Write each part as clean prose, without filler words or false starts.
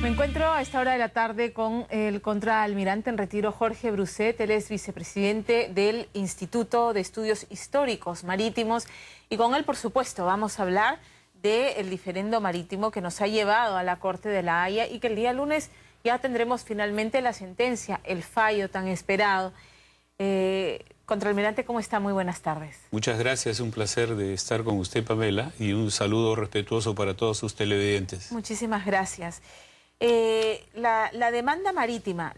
Me encuentro a esta hora de la tarde con el contraalmirante en retiro Jorge Bruset. Él es vicepresidente del Instituto de Estudios Históricos Marítimos y con él, por supuesto, vamos a hablar del diferendo marítimo que nos ha llevado a la Corte de la Haya y que el día lunes ya tendremos finalmente la sentencia, el fallo tan esperado. Contraalmirante, ¿cómo está? Muy buenas tardes. Muchas gracias, un placer de estar con usted, Pamela, y un saludo respetuoso para todos sus televidentes. Muchísimas gracias. La demanda marítima,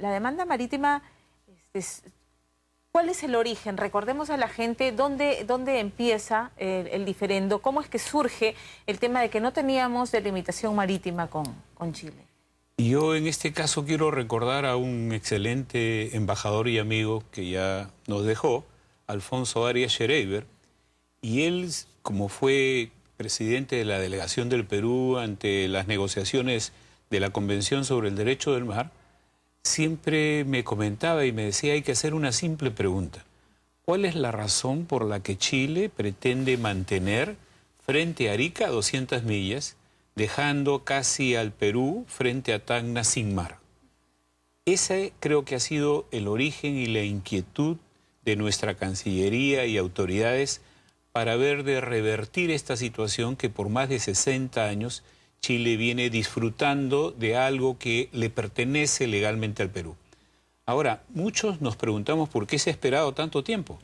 ¿cuál es el origen? Recordemos a la gente dónde empieza el diferendo, cómo es que surge el tema de que no teníamos delimitación marítima con Chile. Yo en este caso quiero recordar a un excelente embajador y amigo que ya nos dejó, Alfonso Arias Schreiber, y él, como fue presidente de la delegación del Perú ante las negociaciones de la Convención sobre el Derecho del Mar, siempre me comentaba y me decía: hay que hacer una simple pregunta. ¿Cuál es la razón por la que Chile pretende mantener frente a Arica 200 millas, dejando casi al Perú frente a Tacna sin mar? Ese creo que ha sido el origen y la inquietud de nuestra Cancillería y autoridades para ver de revertir esta situación que por más de 60 años Chile viene disfrutando de algo que le pertenece legalmente al Perú. Ahora, muchos nos preguntamos por qué se ha esperado tanto tiempo.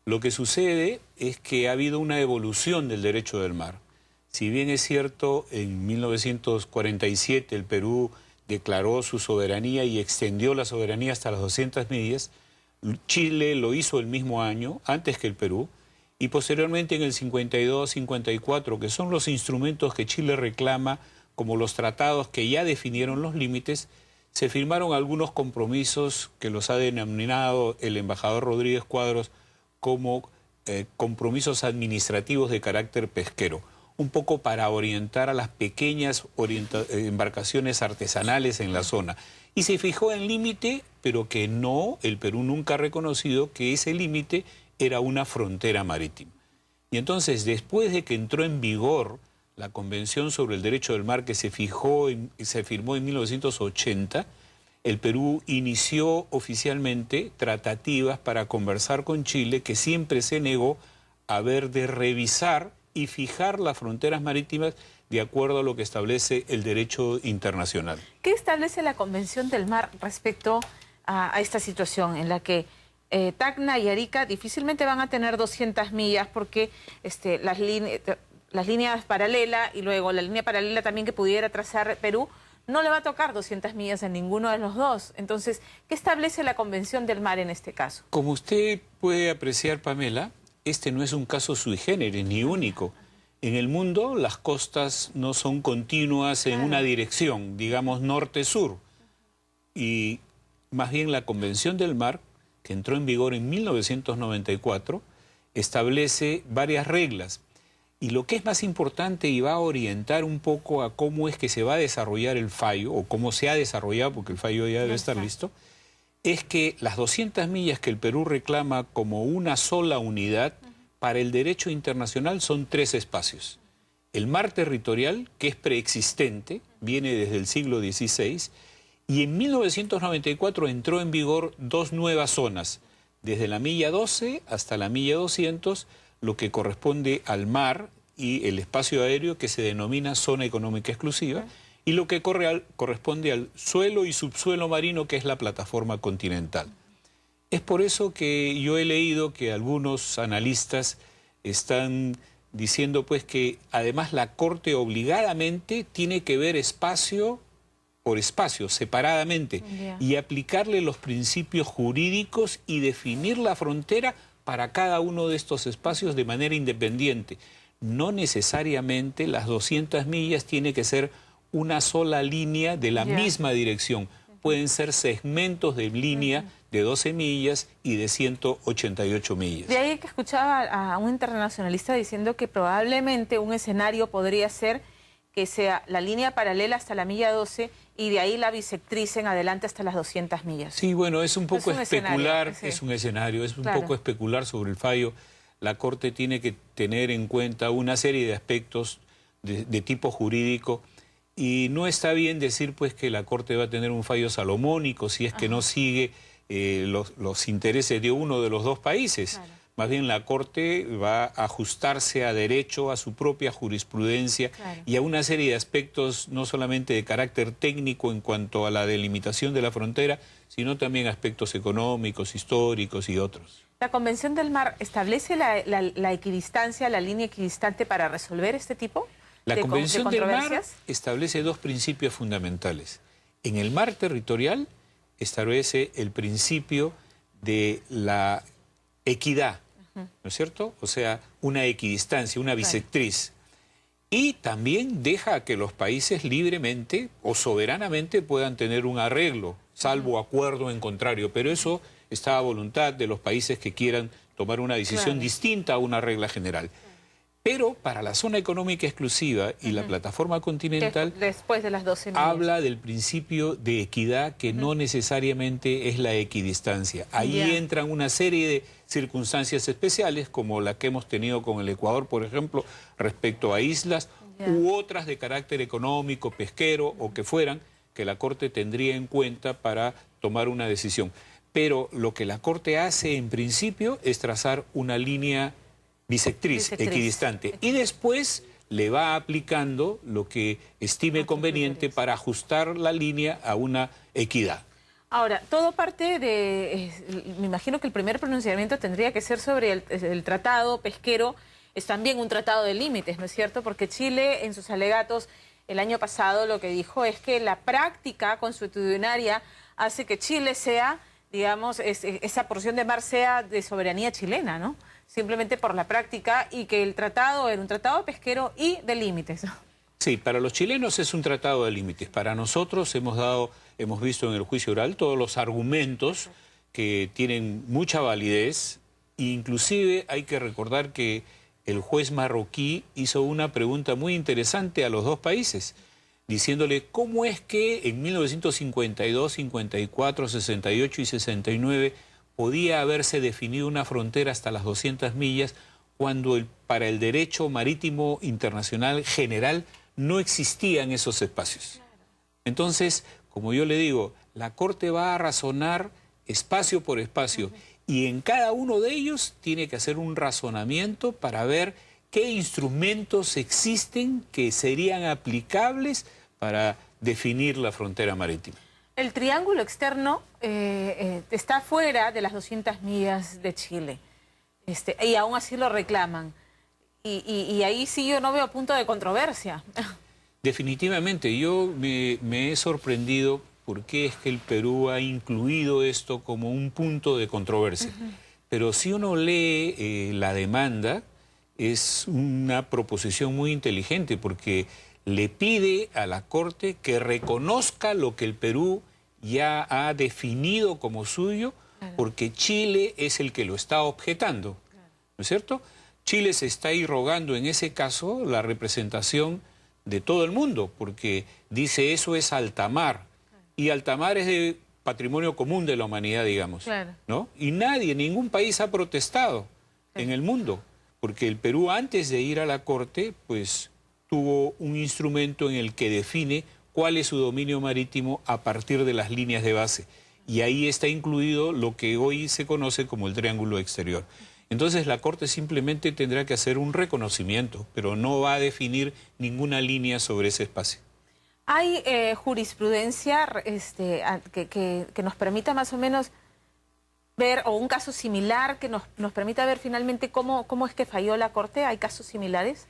Lo que sucede es que ha habido una evolución del derecho del mar. Si bien es cierto, en 1947 el Perú declaró su soberanía y extendió la soberanía hasta las 200 millas, Chile lo hizo el mismo año, antes que el Perú, y posteriormente en el 52, 54, que son los instrumentos que Chile reclama como los tratados que ya definieron los límites, se firmaron algunos compromisos que los ha denominado el embajador Rodríguez Cuadros como compromisos administrativos de carácter pesquero, un poco para orientar a las pequeñas embarcaciones artesanales en la zona. Y se fijó el límite, pero que no, el Perú nunca ha reconocido que ese límite era una frontera marítima. Y entonces, después de que entró en vigor la Convención sobre el Derecho del Mar, que se firmó en 1980, el Perú inició oficialmente tratativas para conversar con Chile, que siempre se negó a ver de revisar y fijar las fronteras marítimas de acuerdo a lo que establece el derecho internacional. ¿Qué establece la Convención del Mar respecto a esta situación en la que Tacna y Arica difícilmente van a tener 200 millas porque las líneas paralelas y luego la línea paralela también que pudiera trazar Perú no le va a tocar 200 millas en ninguno de los dos? Entonces, ¿qué establece la Convención del Mar en este caso? Como usted puede apreciar, Pamela, este no es un caso sui generis ni único. En el mundo las costas no son continuas en una dirección, digamos norte-sur. Y más bien la Convención del Mar, que entró en vigor en 1994, establece varias reglas. Y lo que es más importante y va a orientar un poco a cómo es que se va a desarrollar el fallo, o cómo se ha desarrollado, porque el fallo ya debe estar listo, es que las 200 millas que el Perú reclama como una sola unidad, para el derecho internacional son 3 espacios. El mar territorial, que es preexistente, viene desde el siglo XVI, y en 1994 entró en vigor 2 nuevas zonas, desde la milla 12 hasta la milla 200, lo que corresponde al mar y el espacio aéreo que se denomina zona económica exclusiva, y lo que corresponde al suelo y subsuelo marino, que es la plataforma continental. Es por eso que yo he leído que algunos analistas están diciendo pues que además la Corte obligadamente tiene que ver espacio por espacio, separadamente, y aplicarle los principios jurídicos y definir la frontera para cada uno de estos espacios de manera independiente. No necesariamente las 200 millas tiene que ser una sola línea de la misma dirección. Pueden ser segmentos de línea de 12 millas y de 188 millas. De ahí que escuchaba a un internacionalista diciendo que probablemente un escenario podría ser que sea la línea paralela hasta la milla 12 y de ahí la bisectriz en adelante hasta las 200 millas. Sí, bueno, es un poco especular, es un escenario, es un poco especular sobre el fallo. La Corte tiene que tener en cuenta una serie de aspectos de tipo jurídico Y no está bien decir pues que la Corte va a tener un fallo salomónico si es que no sigue los intereses de uno de los dos países. Claro. Más bien la Corte va a ajustarse a derecho, a su propia jurisprudencia y a una serie de aspectos no solamente de carácter técnico en cuanto a la delimitación de la frontera, sino también aspectos económicos, históricos y otros. ¿La Convención del Mar establece la equidistancia, la línea equidistante para resolver este tipo de controversias? La Convención del Mar establece dos principios fundamentales. En el mar territorial establece el principio de la equidad, ¿no es cierto? O sea, una equidistancia, una bisectriz. Y también deja que los países libremente o soberanamente puedan tener un arreglo, salvo acuerdo en contrario. Pero eso está a voluntad de los países que quieran tomar una decisión distinta a una regla general. Pero para la zona económica exclusiva y la plataforma continental, después de las 12 millas, habla del principio de equidad que no necesariamente es la equidistancia. Ahí entran una serie de circunstancias especiales, como la que hemos tenido con el Ecuador, por ejemplo, respecto a islas, u otras de carácter económico, pesquero o que fueran, que la Corte tendría en cuenta para tomar una decisión. Pero lo que la Corte hace en principio es trazar una línea bisectriz, equidistante, y después le va aplicando lo que estime conveniente para ajustar la línea a una equidad. Ahora, todo parte de, me imagino que el primer pronunciamiento tendría que ser sobre el tratado pesquero, es también un tratado de límites, ¿no es cierto? Porque Chile en sus alegatos el año pasado lo que dijo es que la práctica consuetudinaria hace que Chile sea, digamos, esa porción de mar sea de soberanía chilena, ¿no? Simplemente por la práctica, y que el tratado era un tratado pesquero y de límites. Sí, para los chilenos es un tratado de límites. Para nosotros hemos visto en el juicio oral todos los argumentos que tienen mucha validez. Inclusive hay que recordar que el juez marroquí hizo una pregunta muy interesante a los dos países, diciéndole cómo es que en 1952, 54, 68 y 69 podía haberse definido una frontera hasta las 200 millas cuando para el derecho marítimo internacional general no existían esos espacios. Entonces, como yo le digo, la Corte va a razonar espacio por espacio y en cada uno de ellos tiene que hacer un razonamiento para ver qué instrumentos existen que serían aplicables para definir la frontera marítima. El triángulo externo está fuera de las 200 millas de Chile, y aún así lo reclaman. Y ahí sí yo no veo punto de controversia. Definitivamente, yo me he sorprendido por qué es que el Perú ha incluido esto como un punto de controversia. Pero si uno lee la demanda, es una proposición muy inteligente porque le pide a la Corte que reconozca lo que el Perú ya ha definido como suyo, porque Chile es el que lo está objetando, ¿no es cierto? Chile se está irrogando en ese caso la representación de todo el mundo, porque dice eso es alta mar, y alta mar es de patrimonio común de la humanidad, digamos, ¿no? Y ningún país ha protestado en el mundo, porque el Perú antes de ir a la Corte, pues tuvo un instrumento en el que define cuál es su dominio marítimo a partir de las líneas de base. Y ahí está incluido lo que hoy se conoce como el triángulo exterior. Entonces la Corte simplemente tendrá que hacer un reconocimiento, pero no va a definir ninguna línea sobre ese espacio. ¿Hay jurisprudencia que nos permita más o menos ver, o un caso similar que nos permita ver finalmente cómo es que falló la Corte? ¿Hay casos similares?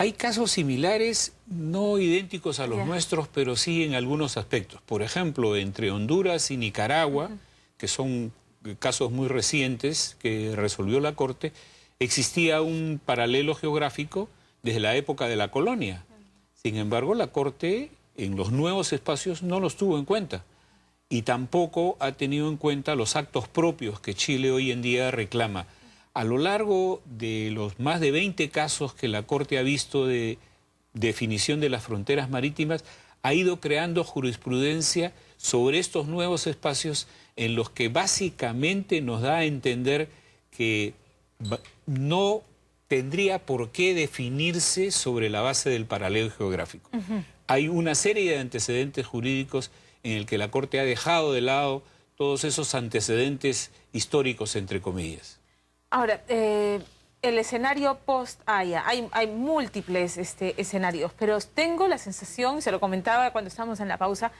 Hay casos similares, no idénticos a los nuestros, pero sí en algunos aspectos. Por ejemplo, entre Honduras y Nicaragua, que son casos muy recientes que resolvió la Corte, existía un paralelo geográfico desde la época de la colonia. Sin embargo, la Corte en los nuevos espacios no los tuvo en cuenta y tampoco ha tenido en cuenta los actos propios que Chile hoy en día reclama. A lo largo de los más de 20 casos que la Corte ha visto de definición de las fronteras marítimas, ha ido creando jurisprudencia sobre estos nuevos espacios en los que básicamente nos da a entender que no tendría por qué definirse sobre la base del paralelo geográfico. hay una serie de antecedentes jurídicicos en el que la Corte ha dejado de lado todos esos antecedentes históricos, entre comillas. Ahora, el escenario post-Haya, hay múltiples escenarios, pero tengo la sensación, y se lo comentaba cuando estábamos en la pausa,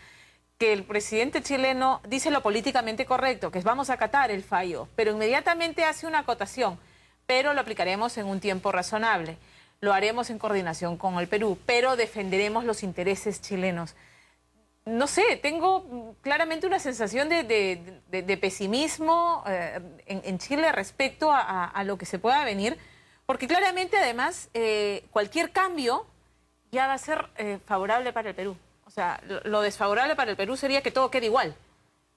que el presidente chileno dice lo políticamente correcto, que es vamos a acatar el fallo, pero inmediatamente hace una acotación, pero lo aplicaremos en un tiempo razonable. Lo haremos en coordinación con el Perú, pero defenderemos los intereses chilenos. No sé, tengo claramente una sensación de pesimismo en Chile respecto a lo que se pueda venir, porque claramente además cualquier cambio ya va a ser favorable para el Perú. O sea, lo desfavorable para el Perú sería que todo quede igual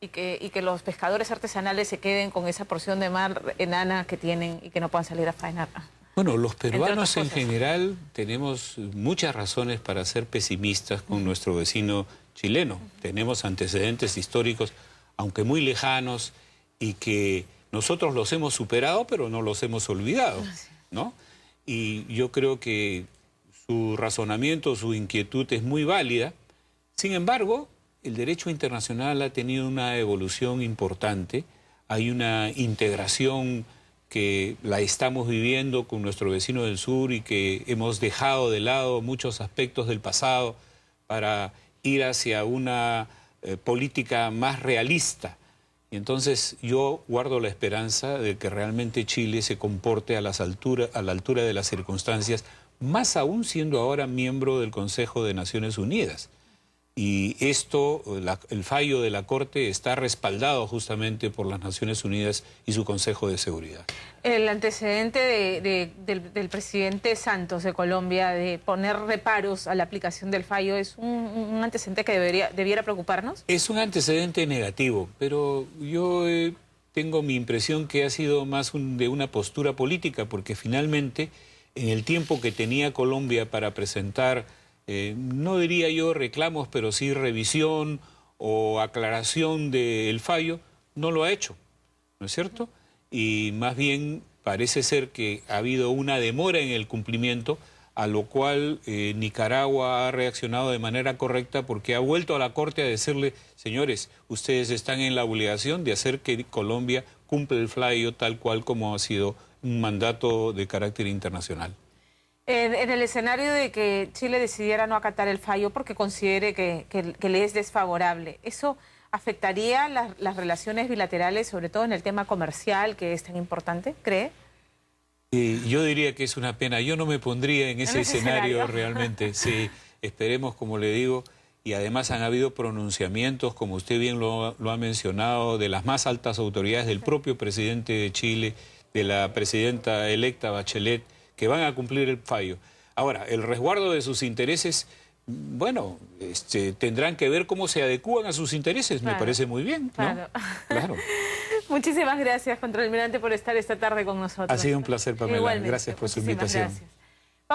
y que los pescadores artesanales se queden con esa porción de mar enana que tienen y que no puedan salir a faenar. Bueno, los peruanos en general tenemos muchas razones para ser pesimistas con nuestro vecino chileno. Tenemos antecedentes históricos, aunque muy lejanos, y que nosotros los hemos superado, pero no los hemos olvidado, ¿no? Y yo creo que su razonamiento, su inquietud es muy válida. Sin embargo, el derecho internacional ha tenido una evolución importante. Hay una integración que la estamos viviendo con nuestro vecino del sur y que hemos dejado de lado muchos aspectos del pasado para ir hacia una política más realista. Y entonces yo guardo la esperanza de que realmente Chile se comporte a la altura de las circunstancias, más aún siendo ahora miembro del Consejo de Naciones Unidas. Y esto, el fallo de la Corte está respaldado justamente por las Naciones Unidas y su Consejo de Seguridad. El antecedente del presidente Santos de Colombia de poner reparos a la aplicación del fallo es un antecedente que debiera preocuparnos. Es un antecedente negativo, pero yo tengo mi impresión que ha sido más de una postura política, porque finalmente en el tiempo que tenía Colombia para presentar no diría yo reclamos, pero sí revisión o aclaración del fallo, no lo ha hecho, ¿no es cierto? Y más bien parece ser que ha habido una demora en el cumplimiento, a lo cual Nicaragua ha reaccionado de manera correcta porque ha vuelto a la Corte a decirle, señores, ustedes están en la obligación de hacer que Colombia cumpla el fallo tal cual como ha sido un mandato de carácter internacional. En el escenario de que Chile decidiera no acatar el fallo porque considere que le es desfavorable, ¿eso afectaría las relaciones bilaterales, sobre todo en el tema comercial, que es tan importante, cree? Yo diría que es una pena. Yo no me pondría en ese escenario realmente. Sí, esperemos, como le digo, y además han habido pronunciamientos, como usted bien lo ha mencionado, de las más altas autoridades, del propio presidente de Chile, de la presidenta electa Bachelet, que van a cumplir el fallo. Ahora, el resguardo de sus intereses, bueno, tendrán que ver cómo se adecúan a sus intereses, claro. Me parece muy bien, ¿no? Claro. Claro. Muchísimas gracias, contraalmirante, por estar esta tarde con nosotros. Ha sido un placer, Pamela. Igualmente. Gracias por su invitación. Gracias.